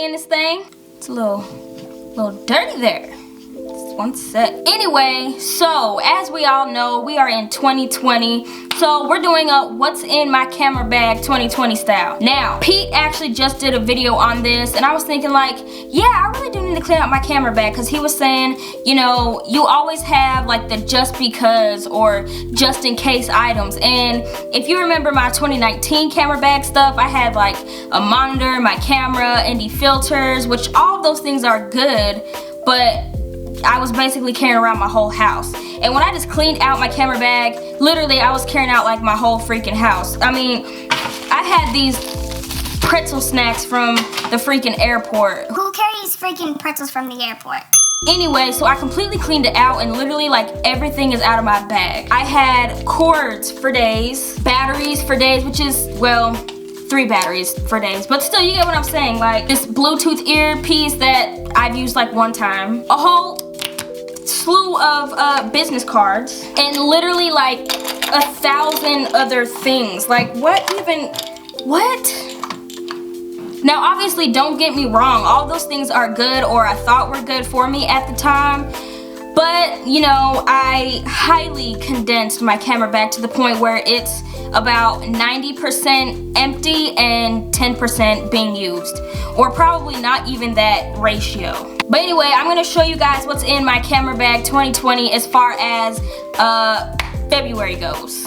in this thing. It's a little dirty there. Just one sec. Anyway, so as we all know, we are in 2020. So we're doing a what's in my camera bag 2020 style. Now, Pete actually just did a video on this, and I was thinking like, yeah, I really do need to clean out my camera bag, because he was saying, you know, you always have like the just because or just in case items. And if you remember my 2019 camera bag stuff, I had like a monitor, my camera, ND filters, which all of those things are good, but I was basically carrying around my whole house. And when I just cleaned out my camera bag, literally I was carrying out like my whole freaking house. I mean, I had these pretzel snacks from the freaking airport. Who carries freaking pretzels from the airport? Anyway, so I completely cleaned it out, and literally like everything is out of my bag. I had cords for days, batteries for days, which is, well, 3 batteries for days, but still, you get what I'm saying. Like this Bluetooth earpiece that I've used like one time, a whole slew of business cards, and literally like 1,000 other things. Like what? Now obviously, don't get me wrong, all those things are good, or I thought were good for me at the time, but you know, I highly condensed my camera bag to the point where it's about 90% empty and 10% being used, or probably not even that ratio. But anyway, I'm gonna show you guys what's in my camera bag 2020 as far as February goes.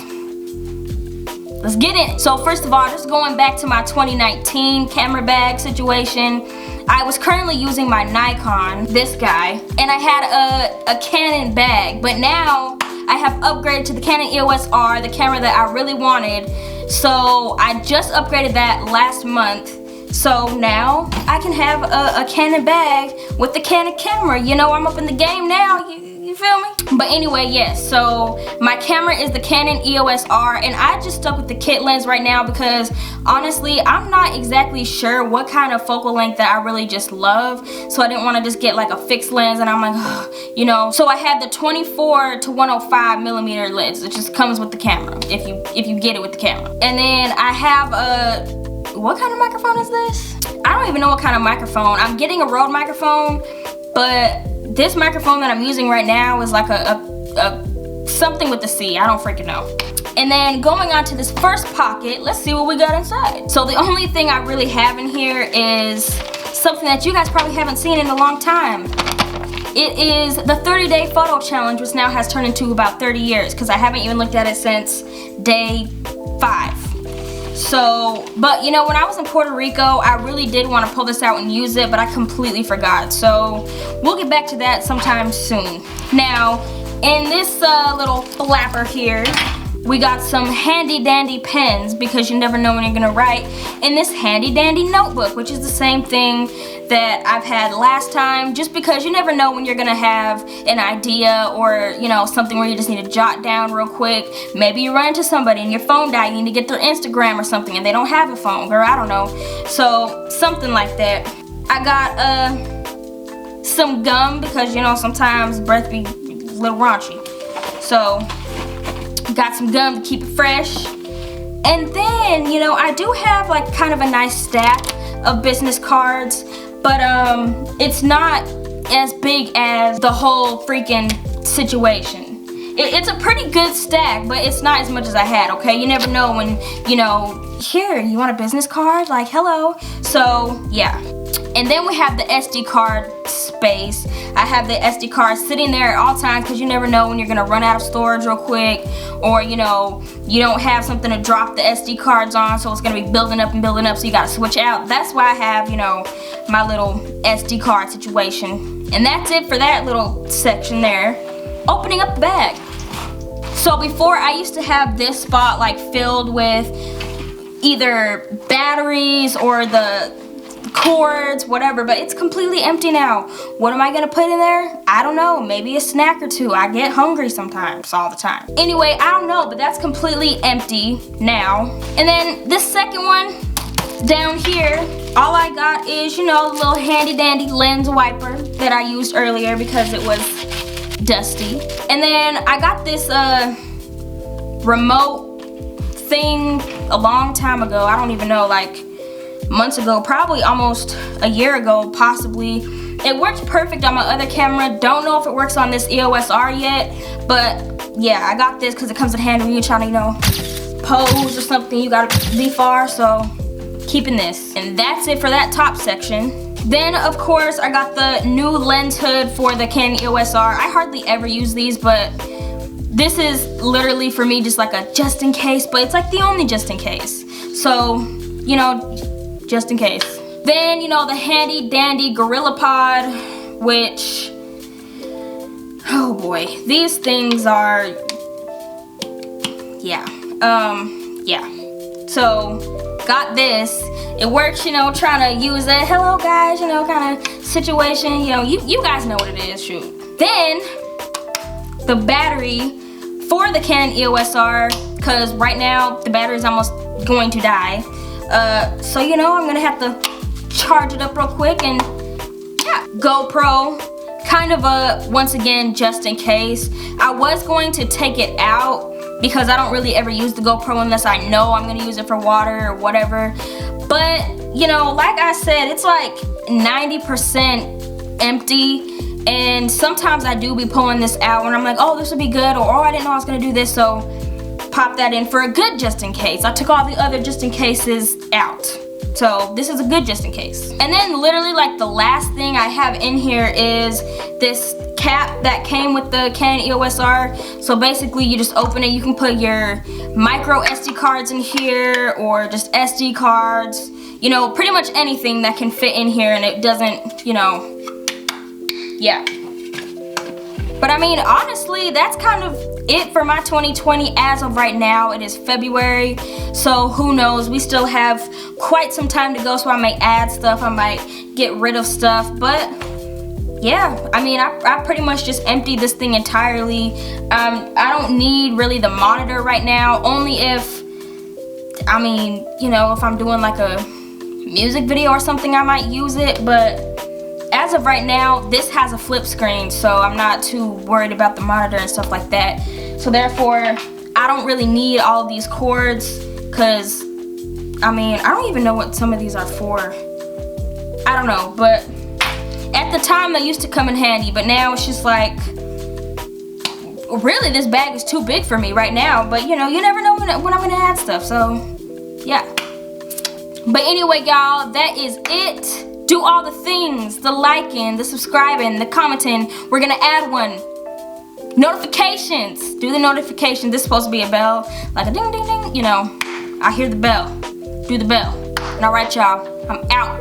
Let's get in. So first of all, just going back to my 2019 camera bag situation, I was currently using my Nikon, this guy, and I had a Canon bag, but now I have upgraded to the Canon EOS R, the camera that I really wanted. So I just upgraded that last month. So now I can have a Canon bag with the Canon camera. You know, I'm up in the game now, you feel me? But anyway, yes, so my camera is the Canon EOS R, and I just stuck with the kit lens right now because honestly, I'm not exactly sure what kind of focal length that I really just love. So I didn't want to just get like a fixed lens, and I'm like, ugh, you know. So I had the 24 to 105 millimeter lens. It just comes with the camera if you get it with the camera. And then I have a, what kind of microphone is this? I don't even know what kind of microphone. I'm getting a Rode microphone, but this microphone that I'm using right now is like a something with the C. I don't freaking know. And then going on to this first pocket, let's see what we got inside. So the only thing I really have in here is something that you guys probably haven't seen in a long time. It is the 30-day photo challenge, which now has turned into about 30 years because I haven't even looked at it since day 5. So, but you know, when I was in Puerto Rico, I really did want to pull this out and use it, but I completely forgot. So we'll get back to that sometime soon. Now, in this little flapper here, we got some handy dandy pens because you never know when you're gonna write, in this handy dandy notebook, which is the same thing that I've had last time, just because you never know when you're gonna have an idea or, you know, something where you just need to jot down real quick. Maybe you run into somebody and your phone died, you need to get their Instagram or something and they don't have a phone, or I don't know. So something like that. I got some gum because, you know, sometimes breath be a little raunchy. So got some gum to keep it fresh. And then, you know, I do have like kind of a nice stack of business cards, but it's not as big as the whole freaking situation. It's a pretty good stack, but it's not as much as I had, okay? You never know when, you know, here, you want a business card? Like, hello. So, yeah. And then we have the SD card space. I have the SD card sitting there at all times because you never know when you're gonna run out of storage real quick, or you know, you don't have something to drop the SD cards on, so it's gonna be building up and building up, so you gotta switch out. That's why I have, you know, my little SD card situation. And that's it for that little section there. Opening up the bag. So before, I used to have this spot like filled with either batteries or the cords, whatever, but it's completely empty now. What am I gonna put in there? I don't know, maybe a snack or two. I get hungry sometimes, all the time. Anyway, I don't know, but that's completely empty now. And then this second one down here, all I got is, you know, the little handy dandy lens wiper that I used earlier because it was dusty. And then I got this remote thing a long time ago. I don't even know, like months ago, probably almost a year ago, possibly. It works perfect on my other camera. Don't know if it works on this EOS R yet, but yeah, I got this because it comes in handy when you're trying to, you know, pose or something you gotta be far, so keeping this. And that's it for that top section. Then of course I got the new lens hood for the Canon EOS R. I hardly ever use these, but this is literally for me just like a just in case, but it's like the only just in case. So, you know, just in case. Then, you know, the handy dandy GorillaPod, which, oh boy, these things are, yeah. So, got this. It works, you know, trying to use a hello guys, you know, kind of situation. You know, you guys know what it is, shoot. Then, the battery for the Canon EOS R, because right now the battery is almost going to die. So, you know, I'm gonna have to charge it up real quick. And yeah, GoPro, kind of a, once again, just in case. I was going to take it out because I don't really ever use the GoPro unless I know I'm gonna use it for water or whatever. But, you know, like I said, it's like 90% empty. And sometimes I do be pulling this out when I'm like, oh, this would be good, or oh, I didn't know I was gonna do this, so pop that in for a good just in case. I took all the other just in cases out. So this is a good just in case. And then literally like the last thing I have in here is this cap that came with the Canon EOS R. So basically you just open it, you can put your micro SD cards in here or just SD cards, you know, pretty much anything that can fit in here and it doesn't, you know, yeah. But I mean, honestly, that's kind of it for my 2020 as of right now. It is February, so who knows? We still have quite some time to go, so I might add stuff, I might get rid of stuff, but yeah, I mean, I pretty much just emptied this thing entirely. I don't need really the monitor right now, only if, I mean, you know, if I'm doing like a music video or something, I might use it, but as of right now, this has a flip screen, so I'm not too worried about the monitor and stuff like that. So therefore, I don't really need all of these cords, because, I mean, I don't even know what some of these are for. I don't know, but at the time, they used to come in handy, but now it's just like, really, this bag is too big for me right now, but you know, you never know when I'm gonna add stuff, so yeah. But anyway, y'all, that is it. Do all the things, the liking, the subscribing, the commenting. We're gonna add one. Notifications, do the notifications. This is supposed to be a bell, like a ding ding ding, you know. I hear the bell, do the bell. And all right, y'all, I'm out.